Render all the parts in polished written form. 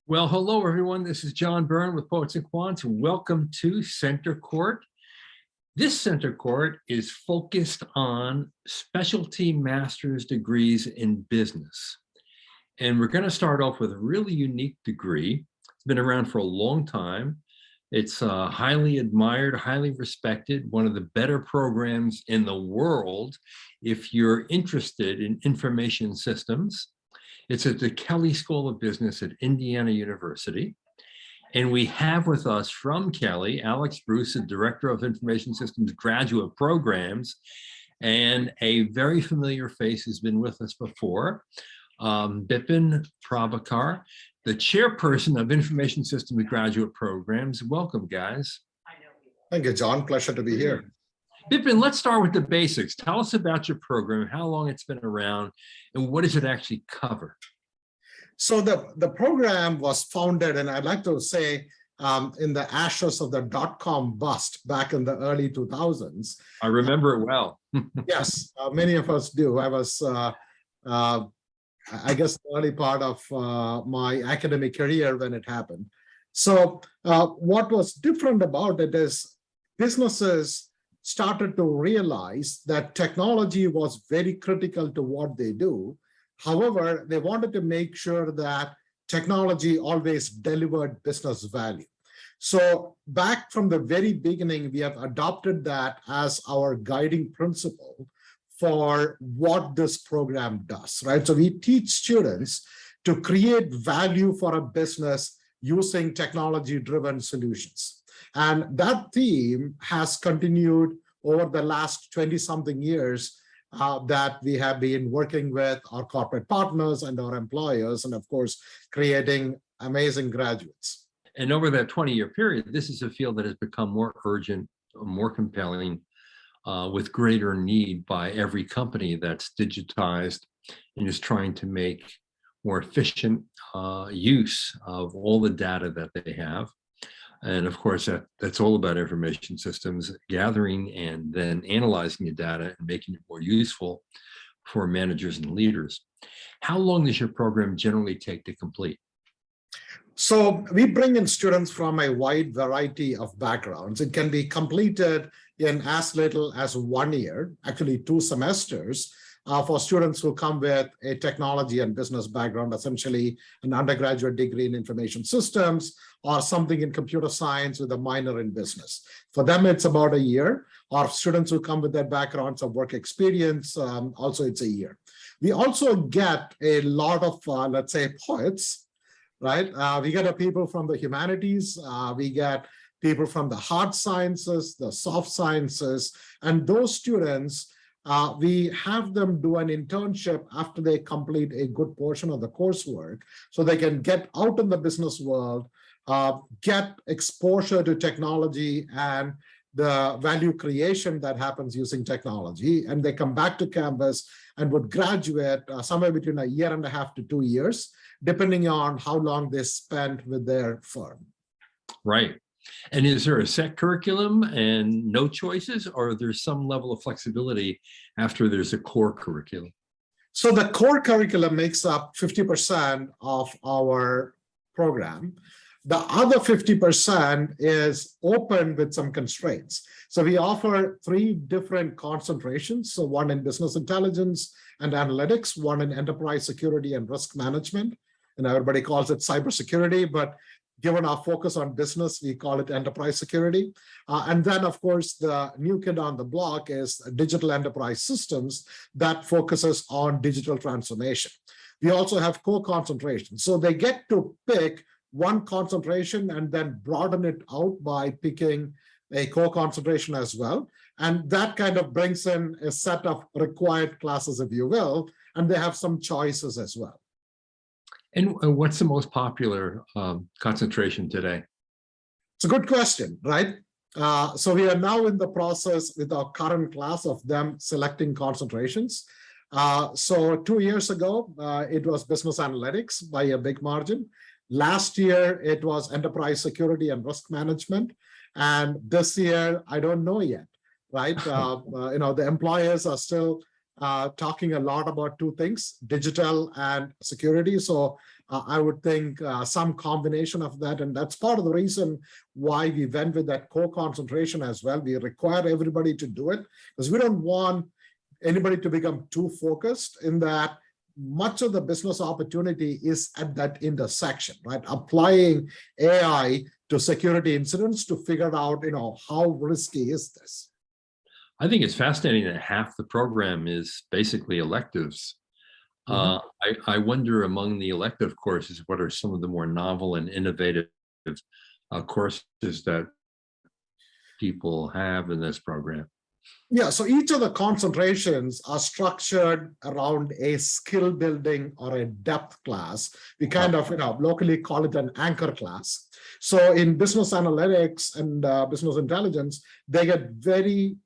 Well, hello, everyone. This is John Byrne with Poets and Quants. Welcome to Center Court. This Center Court is focused on specialty master's degrees in business. And we're going to start off with a really unique degree. It's been around for a long time. It's highly admired, highly respected, one of the better programs in the world if you're interested in information systems. It's at the Kelley School of Business at Indiana University. And we have with us from Kelley, Alex Bruce, the Director of Information Systems Graduate Programs, and a very familiar face who's been with us before, Bipin, Prabhakar, the Chairperson of Information Systems Graduate Programs. Welcome, guys. Thank you, John. Pleasure to be here. Bipin, let's start with the basics. Tell us about your program, how long it's been around, and what does it actually cover? So the program was founded, and I'd like to say, in the ashes of the dot-com bust back in the early 2000s. I remember it well. Yes, many of us do. I was, I guess, the early part of my academic career when it happened. So what was different about it is businesses started to realize that technology was very critical to what they do. However, they wanted to make sure that technology always delivered business value. So back from the very beginning, we have adopted that as our guiding principle for what this program does, right? So we teach students to create value for a business using technology-driven solutions. And that theme has continued over the last 20-something years that we have been working with our corporate partners and our employers, and of course, creating amazing graduates. And over that 20-year period, this is a field that has become more urgent, more compelling, with greater need by every company that's digitized and is trying to make more efficient use of all the data that they have. And of course, that's all about information systems, gathering and then analyzing the data and making it more useful for managers and leaders. How long does your program generally take to complete? So we bring in students from a wide variety of backgrounds. It can be completed in as little as 1 year, actually 2 semesters, for students who come with a technology and business background, essentially an undergraduate degree in information systems or something in computer science with a minor in business. For them, it's about 1 year. Or students who come with their backgrounds of work experience, also it's 1 year. We also get a lot of, let's say, poets, right? We get people from the humanities, we get people from the hard sciences, the soft sciences, and those students, we have them do an internship after they complete a good portion of the coursework so they can get out in the business world, get exposure to technology and the value creation that happens using technology, and they come back to campus and would graduate somewhere between 1.5 years to 2 years, depending on how long they spent with their firm. Right. And is there a set curriculum and no choices, or there's some level of flexibility after there's a core curriculum? So the core curriculum makes up 50% of our program. The other 50% is open with some constraints. So we offer 3 different concentrations. So one in business intelligence and analytics, one in enterprise security and risk management. And everybody calls it cybersecurity, but given our focus on business, we call it enterprise security. And then, of course, the new kid on the block is digital enterprise systems that focuses on digital transformation. We also have co-concentration. So they get to pick one concentration and then broaden it out by picking a co-concentration as well. And that kind of brings in a set of required classes, if you will, and they have some choices as well. And what's the most popular concentration today? It's a good question, right? So we are now in the process with our current class of them selecting concentrations. So 2 years ago, it was business analytics by a big margin. Last year, it was enterprise security and risk management. And this year, I don't know yet, right? The employers are still talking a lot about two things, digital and security. So I would think some combination of that. And that's part of the reason why we went with that co-concentration as well. We require everybody to do it because we don't want anybody to become too focused in that much of the business opportunity is at that intersection, right? Applying AI to security incidents to figure out, how risky is this? I think it's fascinating that half the program is basically electives. I wonder among the elective courses, what are some of the more novel and innovative courses that people have in this program? Yeah, so each of the concentrations are structured around a skill building or a depth class. We kind of, locally call it an anchor class. So in business analytics and business intelligence, they get very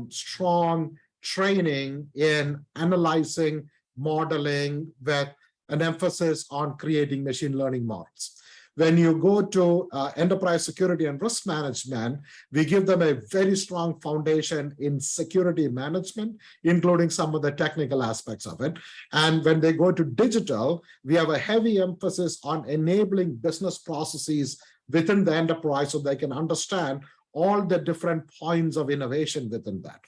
strong training in analyzing, modeling, with an emphasis on creating machine learning models. When you go to enterprise security and risk management, we give them a very strong foundation in security management, including some of the technical aspects of it. And when they go to digital, we have a heavy emphasis on enabling business processes within the enterprise so they can understand all the different points of innovation within that.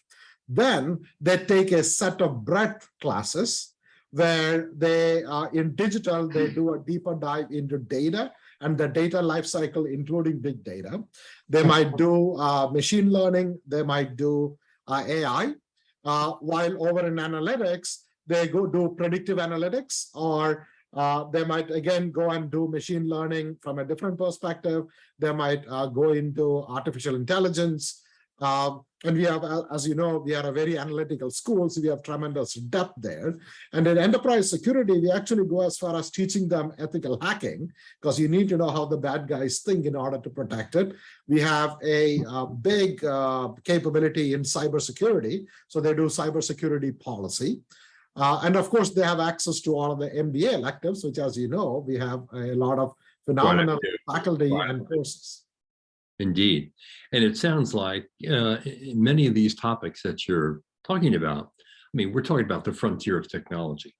Then they take a set of breadth classes where they, in digital, they do a deeper dive into data and the data lifecycle, including big data. They might do machine learning, they might do AI, while over in analytics, they go do predictive analytics, or they might again go and do machine learning from a different perspective. They might go into artificial intelligence. And we have, as you know, we are a very analytical school, so we have tremendous depth there. And in enterprise security, we actually go as far as teaching them ethical hacking, because you need to know how the bad guys think in order to protect it. We have a big capability in cybersecurity, so they do cybersecurity policy. And of course, they have access to all of the MBA electives, which, as you know, we have a lot of phenomenal faculty and courses. Indeed. And it sounds like many of these topics that you're talking about, I mean, we're talking about the frontier of technology,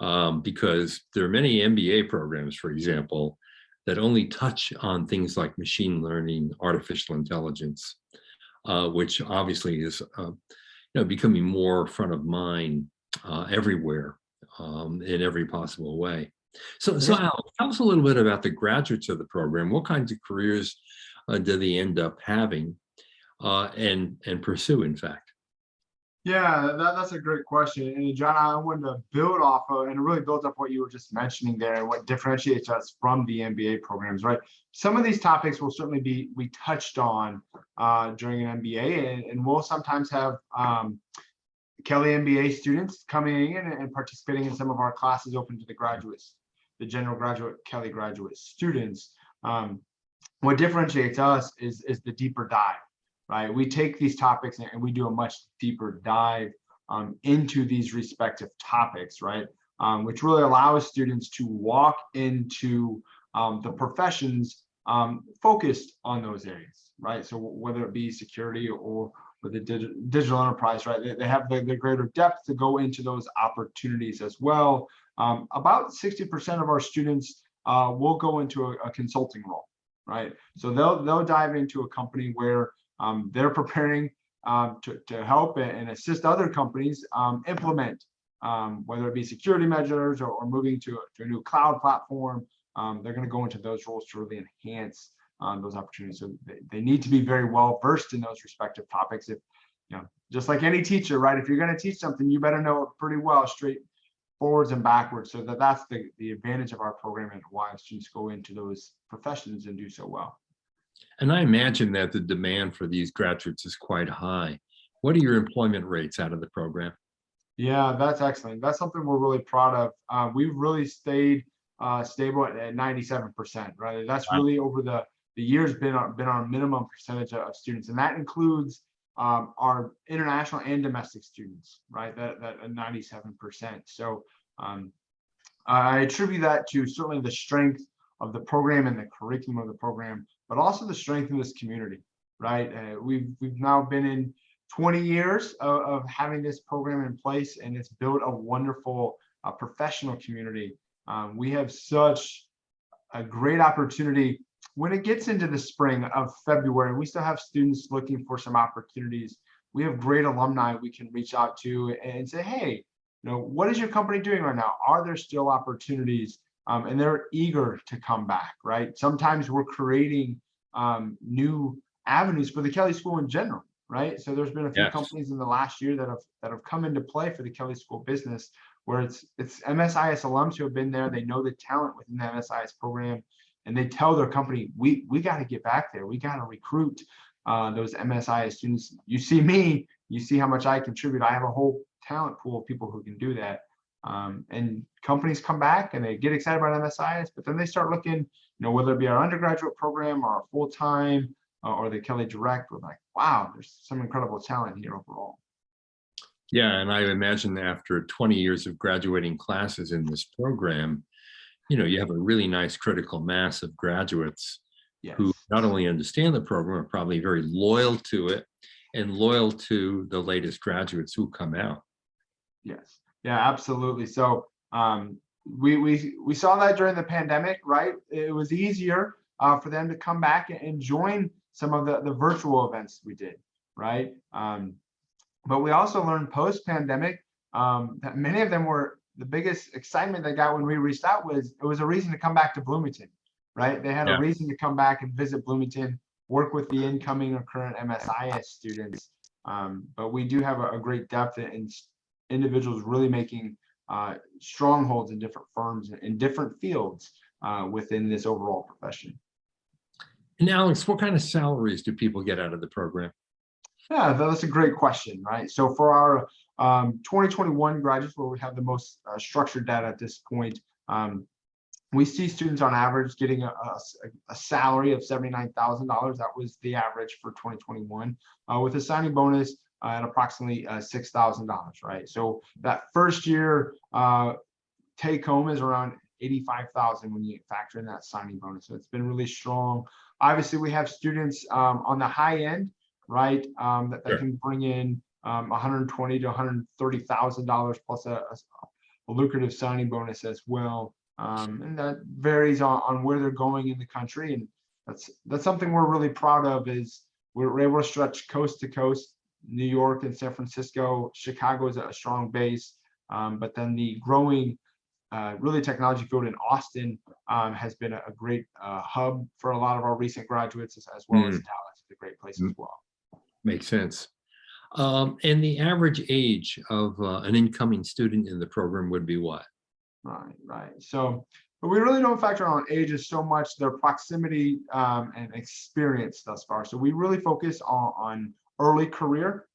because there are many MBA programs, for example, that only touch on things like machine learning, artificial intelligence, which obviously is becoming more front of mind everywhere in every possible way. So Al, tell us a little bit about the graduates of the program. What kinds of careers do they end up having and pursue, in fact? Yeah, that's a great question. And John, I wanted to build off of, and it really builds up what you were just mentioning there and what differentiates us from the MBA programs, right? Some of these topics will certainly be touched on during an MBA, and we'll sometimes have Kelley MBA students coming in and participating in some of our classes open to the graduates, the general graduate Kelley graduate students. What differentiates us is the deeper dive, right? We take these topics and we do a much deeper dive into these respective topics, right? Which really allows students to walk into the professions focused on those areas, right? So whether it be security or the digital enterprise, right? They have the greater depth to go into those opportunities as well. About 60% of our students will go into a consulting role. Right, so they'll dive into a company where they're preparing to help and assist other companies implement, whether it be security measures or moving to a new cloud platform. They're going to go into those roles to really enhance those opportunities. So they need to be very well versed in those respective topics. If just like any teacher, right? If you're going to teach something, you better know it pretty well, straight forwards and backwards. So that's the advantage of our program and why students go into those professions and do so well. And I imagine that the demand for these graduates is quite high. What are your employment rates out of the program? Yeah, that's excellent. That's something we're really proud of. We've really stayed stable at 97%, right? That's really over the years been our minimum percentage of students, and that includes our international and domestic students, right? That 97%. So I attribute that to certainly the strength of the program and the curriculum of the program, but also the strength of this community, right? We've now been in 20 years of having this program in place, and it's built a wonderful professional community. We have such a great opportunity when it gets into the spring of February. We still have students looking for some opportunities. We have great alumni we can reach out to and say, hey, what is your company doing right now? Are there still opportunities? And they're eager to come back, right? Sometimes we're creating new avenues for the Kelley School in general, right? So there's been a few companies in the last year that have come into play for the Kelley School business, where it's MSIS alums who have been there. They know the talent within the MSIS program, and they tell their company, we got to get back there. We got to recruit those MSIS students. You see me, you see how much I contribute. I have a whole talent pool of people who can do that. And companies come back and they get excited about MSIS, but then they start looking, whether it be our undergraduate program or our full-time or the Kelley Direct, we're like, wow, there's some incredible talent here overall. Yeah, and I imagine after 20 years of graduating classes in this program, you have a really nice critical mass of graduates who not only understand the program, are probably very loyal to it and loyal to the latest graduates who come out. Yes. Yeah, absolutely. So we saw that during the pandemic, right? It was easier for them to come back and join some of the virtual events we did, right? But we also learned post-pandemic that many of them were, the biggest excitement they got when we reached out was it was a reason to come back to Bloomington, right? They had a reason to come back and visit Bloomington, work with the incoming or current MSIS students. But we do have a great depth in individuals really making strongholds in different firms in different fields within this overall profession. And Alex, what kind of salaries do people get out of the program? Yeah, that's a great question, right? So for our 2021 graduates, where we have the most structured data at this point, we see students on average getting a salary of $79,000. That was the average for 2021, with a signing bonus at approximately $6,000, right? So that first year take home is around $85,000 when you factor in that signing bonus. So it's been really strong. Obviously, we have students on the high end, right, that can bring in $120,000 to $130,000 plus a lucrative signing bonus as well. And that varies on where they're going in the country, and that's something we're really proud of. Is we're able to stretch coast to coast. New York and San Francisco, Chicago is a strong base, but then the growing really technology field in Austin has been a great hub for a lot of our recent graduates, as well as Dallas is a great place as well. Makes sense. And the average age of an incoming student in the program would be what? Right. So, but we really don't factor on ages so much, their proximity and experience thus far. So we really focus on early career.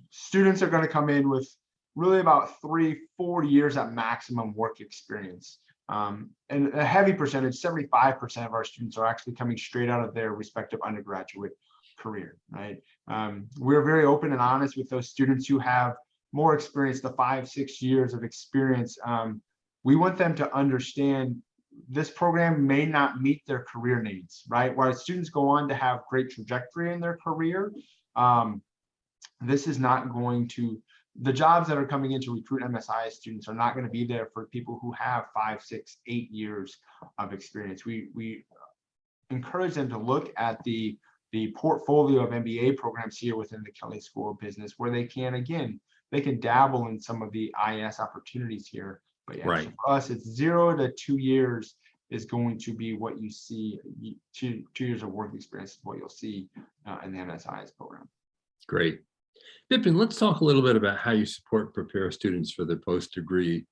Students are going to come in with really about 3-4 years at maximum work experience. And a heavy percentage, 75% of our students are actually coming straight out of their respective undergraduate career, right? We're very open and honest with those students who have more experience, the 5-6 years of experience. We want them to understand this program may not meet their career needs, right? While students go on to have great trajectory in their career, this is not going to, the jobs that are coming in to recruit MSIS students are not going to be there for people who have 5, 6, 8 years of experience. We encourage them to look at the portfolio of MBA programs here within the Kelley School of Business, where they can, again, they can dabble in some of the IS opportunities here. But yeah, for us, it's 0 to 2 years is going to be what you see. 2 years of work experience is what you'll see in the MSIS program. Great. Bipin, let's talk a little bit about how you support and prepare students for their post-degree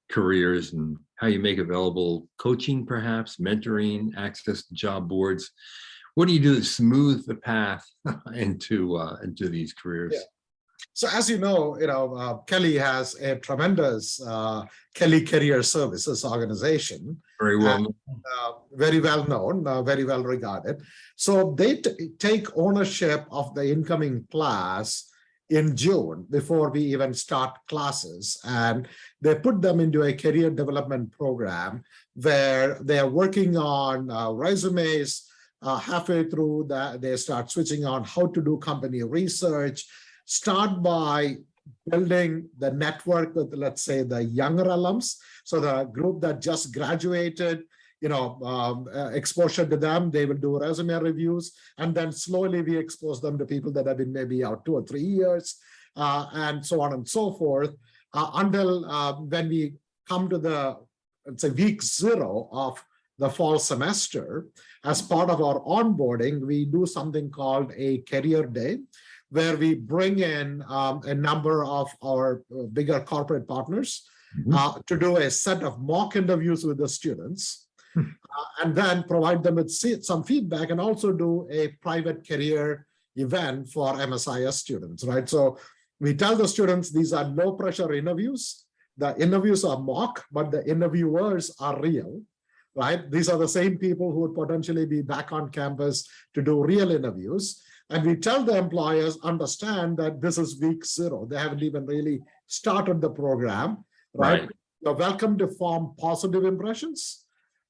careers and how you make available coaching, perhaps mentoring, access to job boards. What do you do to smooth the path into these careers? Yeah. So as you know, Kelley has a tremendous Kelley Career Services organization. Very well known. Very well known, very well regarded. So they take ownership of the incoming class in June before we even start classes. And they put them into a career development program where they are working on resumes, halfway through that, they start switching on how to do company research, start by building the network with, let's say, the younger alums. So the group that just graduated, exposure to them, they will do resume reviews, and then slowly we expose them to people that have been maybe out 2 or 3 years, and so on and so forth, until when we come to the, let's say, week 0 of the fall semester. As part of our onboarding, we do something called a career day, where we bring in a number of our bigger corporate partners to do a set of mock interviews with the students, and then provide them with some feedback, and also do a private career event for MSIS students, right? So we tell the students these are low pressure interviews. The interviews are mock, but the interviewers are real, right? These are the same people who would potentially be back on campus to do real interviews. And we tell the employers, understand that this is week 0. They haven't even really started the program, right? You're welcome to form positive impressions.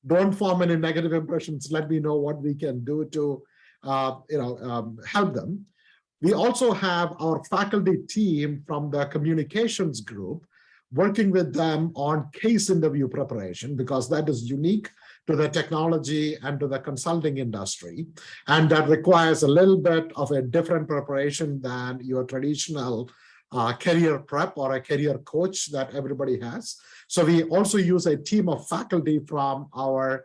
Don't form any negative impressions. Let me know what we can do to help them. We also have our faculty team from the communications group working with them on case interview preparation, because that is unique to the technology and to the consulting industry. And that requires a little bit of a different preparation than your traditional career prep or a career coach that everybody has. So we also use a team of faculty from our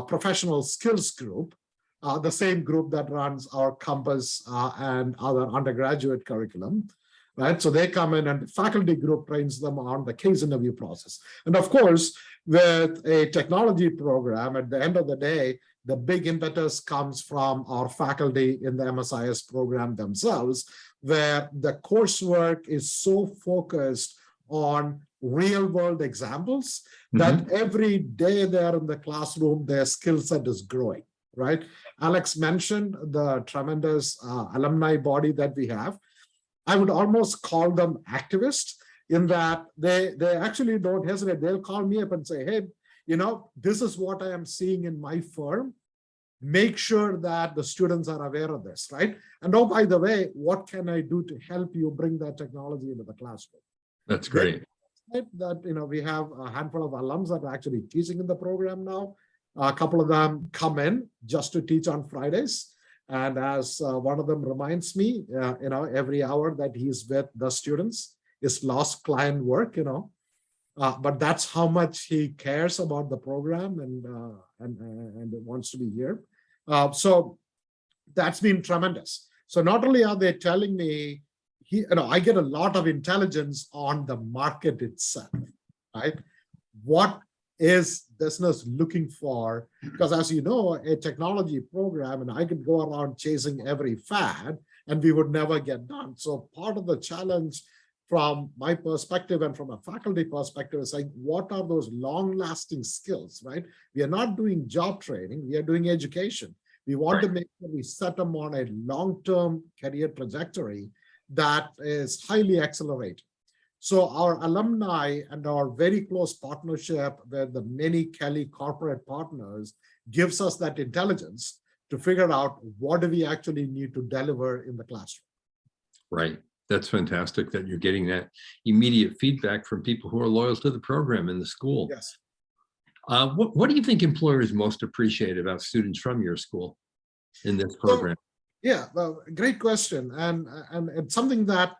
professional skills group, the same group that runs our campus and other undergraduate curriculum. Right, so they come in and the faculty group trains them on the case interview process. And of course, with a technology program, at the end of the day, the big impetus comes from our faculty in the MSIS program themselves, where the coursework is so focused on real world examples that every day they're in the classroom, their skill set is growing, right? Alex mentioned the tremendous alumni body that we have. I would almost call them activists, in that they actually don't hesitate. They'll call me up and say, hey, this is what I am seeing in my firm. Make sure that the students are aware of this, right? And oh, by the way, what can I do to help you bring that technology into the classroom? That's great. That, we have a handful of alums that are actually teaching in the program now. A couple of them come in just to teach on Fridays. And as one of them reminds me, every hour that he's with the students is lost client work, but that's how much he cares about the program and wants to be here. So that's been tremendous. So not only are they telling me, I get a lot of intelligence on the market itself, right? What is business looking for? Because as you know, a technology program, and I could go around chasing every fad and we would never get done. So part of the challenge from my perspective and from a faculty perspective is like, what are those long-lasting skills, right? We are not doing job training, we are doing education. We want to make sure we set them on a long-term career trajectory that is highly accelerated. So our alumni and our very close partnership with the many Kelley corporate partners gives us that intelligence to figure out what do we actually need to deliver in the classroom. Right. That's fantastic that you're getting that immediate feedback from people who are loyal to the program in the school. Yes. What do you think employers most appreciate about students from your school in this program? Well, great question. And it's something that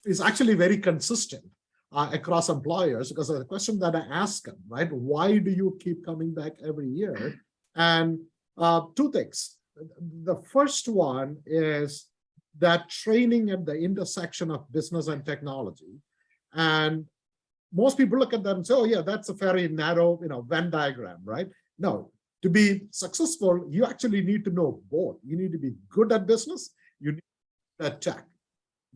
is actually very consistent across employers, because of the question that I ask them, right? Why do you keep coming back every year? And 2 things. The first one is that training at the intersection of business and technology. And most people look at that and say, oh yeah, that's a very narrow, Venn diagram, right? No, to be successful, you actually need to know both. You need to be good at business, you need at tech,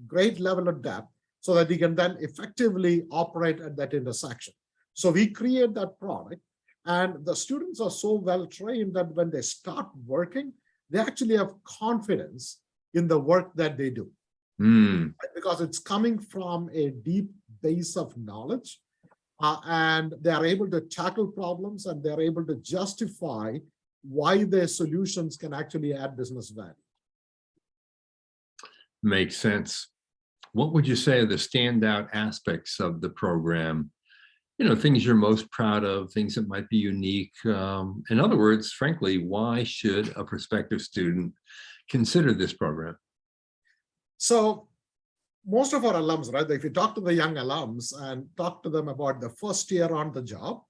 great level of depth, so that you can then effectively operate at that intersection. So we create that product, and the students are so well trained that when they start working, they actually have confidence in the work that they do. Right? Because it's coming from a deep base of knowledge, and they are able to tackle problems, and they're able to justify why their solutions can actually add business value. Makes sense. What would you say are the standout aspects of the program? You know, things you're most proud of, things that might be unique. In other words, frankly, why should a prospective student consider this program? So most of our alums, right, if you talk to the young alums and talk to them about the first year on the job,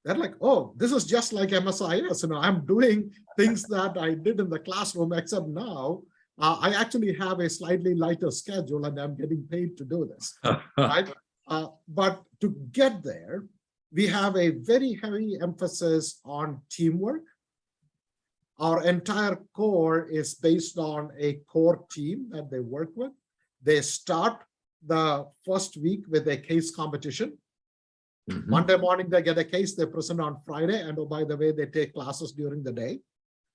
they're like, oh, this is just like MSIS. You know, I'm doing things that I did in the classroom, except now I actually have a slightly lighter schedule and I'm getting paid to do this, right? But to get there, we have a very heavy emphasis on teamwork. Our entire core is based on a core team that they work with. They start the first week with a case competition. Monday morning, they get a case, they present on Friday, and oh, by the way, they take classes during the day,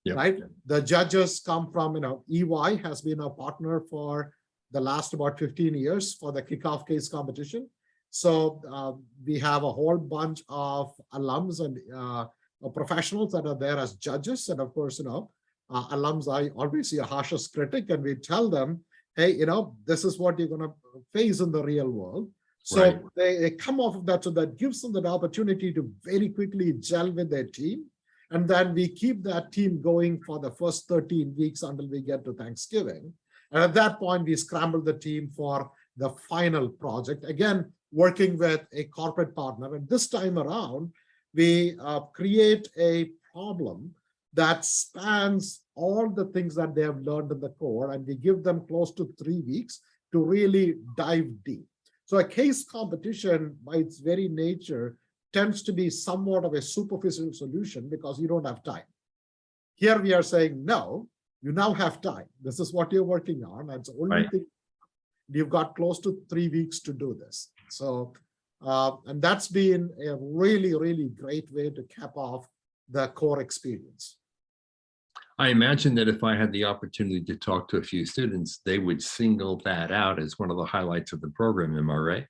right? The judges come from, EY has been a partner for the last about 15 years for the kickoff case competition. So we have a whole bunch of alums and professionals that are there as judges. And of course, alums, I always see a harshest critic, and we tell them, hey, this is what you're going to face in the real world. So they come off of that. So that gives them that opportunity to very quickly gel with their team. And then we keep that team going for the first 13 weeks until we get to Thanksgiving. And at that point, we scramble the team for the final project, again, working with a corporate partner. And this time around, we create a problem that spans all the things that they have learned in the core, and we give them close to 3 weeks to really dive deep. So a case competition, by its very nature, tends to be somewhat of a superficial solution because you don't have time. Here we are saying, no, you now have time. This is what you're working on. That's the only thing. You've got close to 3 weeks to do this. So, and that's been a really, really great way to cap off the core experience. I imagine that if I had the opportunity to talk to a few students, they would single that out as one of the highlights of the program. Am I right?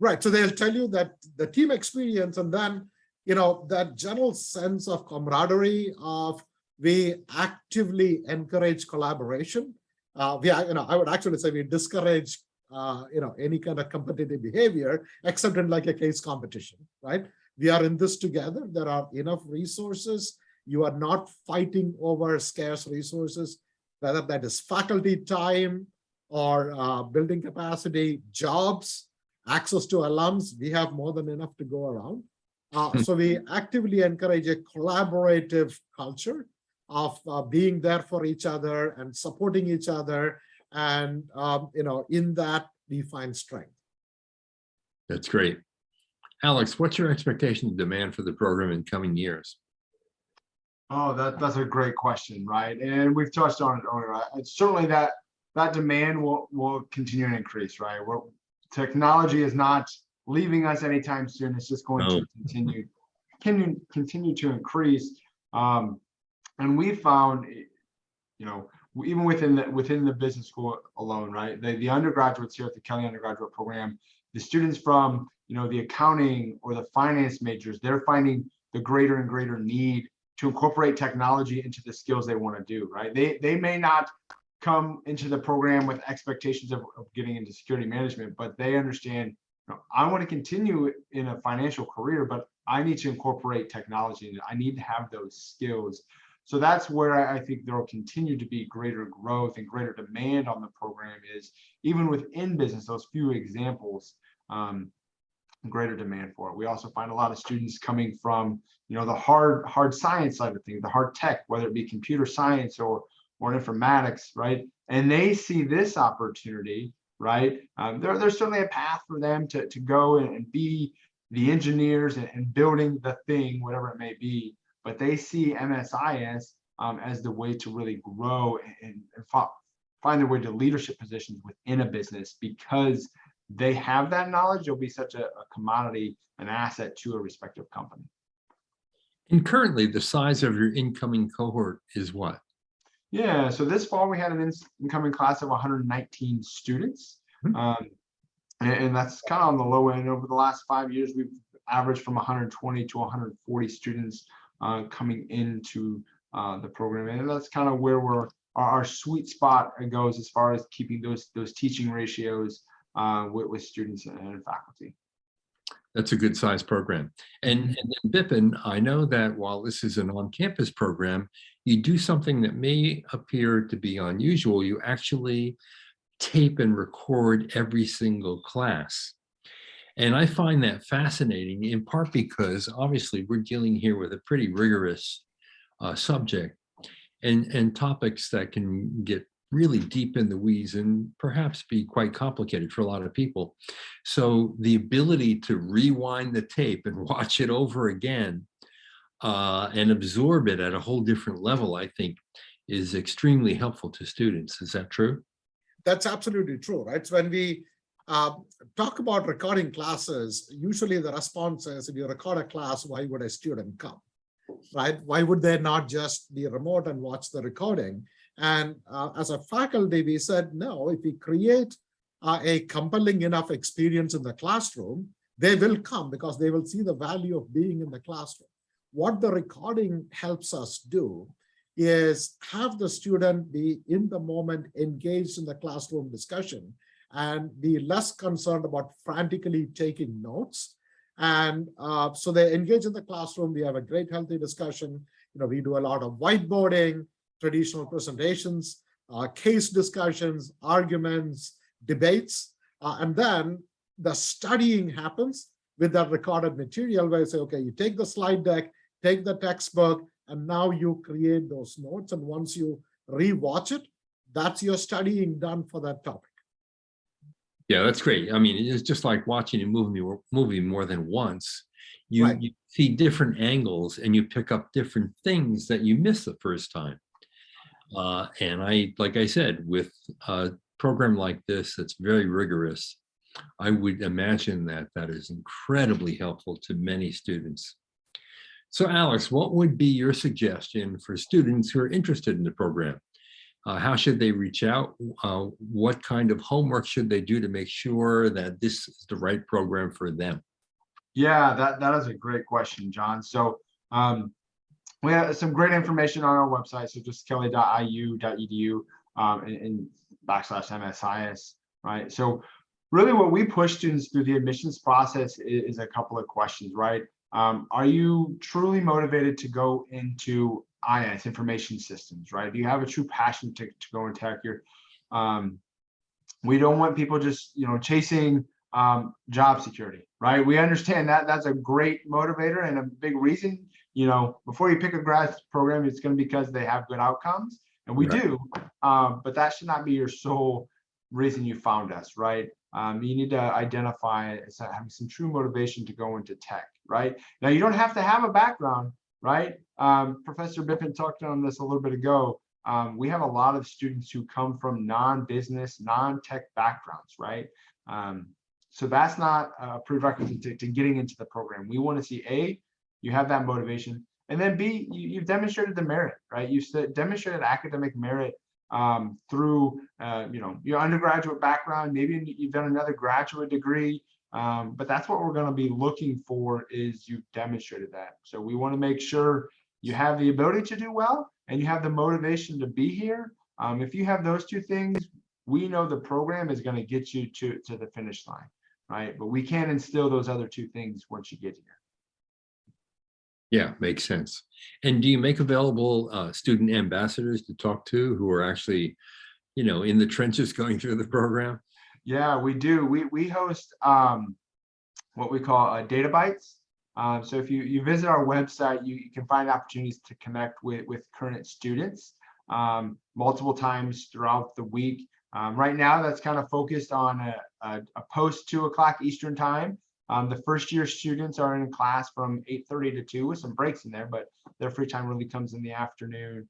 Right. So they'll tell you that the team experience, and then, that general sense of camaraderie of we actively encourage collaboration. I would actually say we discourage, any kind of competitive behavior, except in like a case competition, right? We are in this together. There are enough resources. You are not fighting over scarce resources, whether that is faculty time or building capacity, jobs, access to alums. We have more than enough to go around. So we actively encourage a collaborative culture of being there for each other and supporting each other. And, in that we find strength. That's great. Alex, what's your expectation of demand for the program in coming years? Oh, that's a great question, right? And we've touched on it earlier. It's certainly that demand will continue to increase, right? Technology is not leaving us anytime soon. It's just going to continue to increase. And we found, even within the business school alone, right? The undergraduates here at the Kelley undergraduate program, the students from the accounting or the finance majors, they're finding the greater and greater need to incorporate technology into the skills they want to do, right? They may not come into the program with expectations of getting into security management, but they understand, I want to continue in a financial career, but I need to incorporate technology and I need to have those skills. So that's where I think there will continue to be greater growth and greater demand on the program, is even within business, those few examples, greater demand for it. We also find a lot of students coming from, the hard science side of things, the hard tech, whether it be computer science or informatics, right? And they see this opportunity, right? There's certainly a path for them to go and be the engineers and building the thing, whatever it may be. But they see MSIS as the way to really grow and find their way to leadership positions within a business, because they have that knowledge. It'll be such a commodity, an asset to a respective company. And currently, the size of your incoming cohort is what? Yeah, so this fall we had an incoming class of 119 students. And that's kind of on the low end. Over the last 5 years, we've averaged from 120 to 140 students coming into the program. And that's kind of where our sweet spot goes as far as keeping those teaching ratios with students and faculty. That's a good size program. And then Bipin, I know that while this is an on-campus program, you do something that may appear to be unusual. You actually tape and record every single class. And I find that fascinating, in part because obviously we're dealing here with a pretty rigorous subject and topics that can get really deep in the weeds and perhaps be quite complicated for a lot of people. So the ability to rewind the tape and watch it over again and absorb it at a whole different level, I think, is extremely helpful to students. Is that true? That's absolutely true, right? So when we talk about recording classes, usually the response is, if you record a class, why would a student come, right? Why would they not just be remote and watch the recording? And as a faculty, we said, no, if we create a compelling enough experience in the classroom, they will come because they will see the value of being in the classroom. What the recording helps us do is have the student be in the moment, engaged in the classroom discussion, and be less concerned about frantically taking notes. And so they engage in the classroom. We have a great, healthy discussion. We do a lot of whiteboarding, traditional presentations, case discussions, arguments, debates, and then the studying happens with that recorded material where you say, okay, you take the slide deck, take the textbook, and now you create those notes. And once you rewatch it, that's your studying done for that topic. Yeah, that's great. I mean, it's just like watching a movie more than once. You see different angles and you pick up different things that you missed the first time. And like I said, with a program like this that's very rigorous, I would imagine that that is incredibly helpful to many students. So Alex, what would be your suggestion for students who are interested in the program? How should they reach out? What kind of homework should they do to make sure that this is the right program for them? Yeah, that is a great question, John. So we have some great information on our website. So just kelley.iu.edu and /MSIS, right? So really what we push students through the admissions process is a couple of questions, right? Are you truly motivated to go into IS, information systems, right? Do you have a true passion to go in tech? We don't want people just, chasing job security, right? We understand that that's a great motivator and a big reason. Before you pick a grad program, it's going to be because they have good outcomes, and we do, but that should not be your sole reason you found us, right? You need to identify having some true motivation to go into tech, right? Now, you don't have to have a background, right? Professor Bipin talked on this a little bit ago. We have a lot of students who come from non-business, non-tech backgrounds, right? So that's not a prerequisite to getting into the program. We want to see A, you have that motivation, and then B, you've demonstrated the merit, right? You've demonstrated academic merit through your undergraduate background. Maybe you've done another graduate degree, but that's what we're going to be looking for, is you've demonstrated that. So we want to make sure you have the ability to do well and you have the motivation to be here. If you have those two things, we know the program is going to get you to the finish line, right? But we can't instill those other two things once you get here. Yeah, makes sense. And do you make available student ambassadors to talk to who are actually, in the trenches going through the program? Yeah, we do. We host what we call data bites. So if you visit our website, you can find opportunities to connect with current students multiple times throughout the week. Right now, that's kind of focused on a post 2 o'clock Eastern time. The first year students are in class from 8:30 to 2 with some breaks in there, but their free time really comes in the afternoon.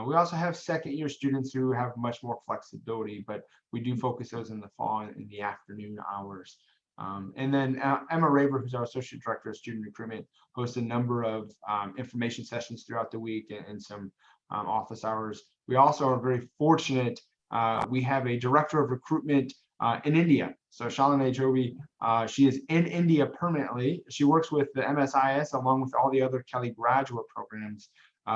We also have second year students who have much more flexibility, but we do focus those in the fall in the afternoon hours. And then Emma Raver, who's our Associate Director of Student Recruitment, hosts a number of information sessions throughout the week and some office hours. We also are very fortunate. We have a Director of Recruitment in India. So Shalini Jovi, she is in India permanently. She works with the MSIS along with all the other Kelley graduate programs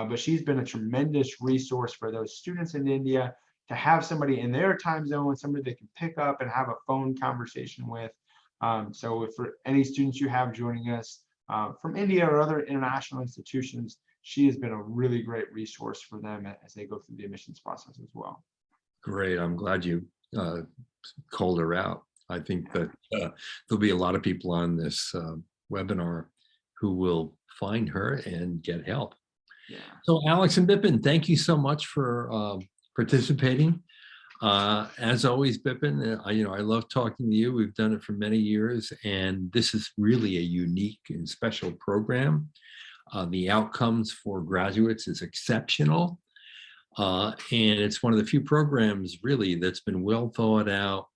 but she's been a tremendous resource for those students in India to have somebody in their time zone, somebody they can pick up and have a phone conversation with. So if for any students you have joining us from India or other international institutions, she has been a really great resource for them as they go through the admissions process as well. Great. I'm glad you called her out. I think that there'll be a lot of people on this webinar who will find her and get help. Yeah. So Alex and Bipin, thank you so much for participating. As always, Bipin, I love talking to you. We've done it for many years, and this is really a unique and special program. The outcomes for graduates is exceptional. And it's one of the few programs really that's been well thought out,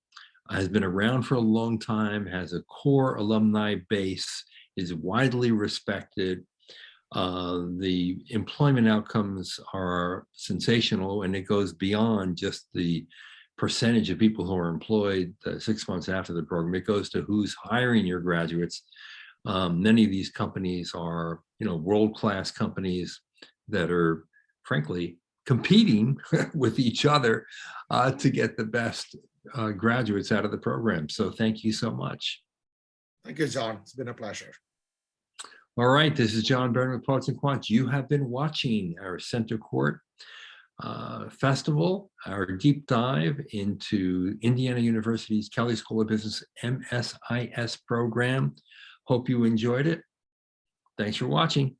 has been around for a long time, has a core alumni base, is widely respected. The employment outcomes are sensational, and it goes beyond just the percentage of people who are employed 6 months after the program. It goes to who's hiring your graduates. Many of these companies are, world-class companies that are, frankly, competing with each other to get the best graduates out of the program. So thank you so much. Thank you, John. It's been a pleasure. All right, this is John Byrne with Poets and Quants. You have been watching our Center Court Festival, our deep dive into Indiana University's Kelley School of Business MSIS program. Hope you enjoyed it. Thanks for watching.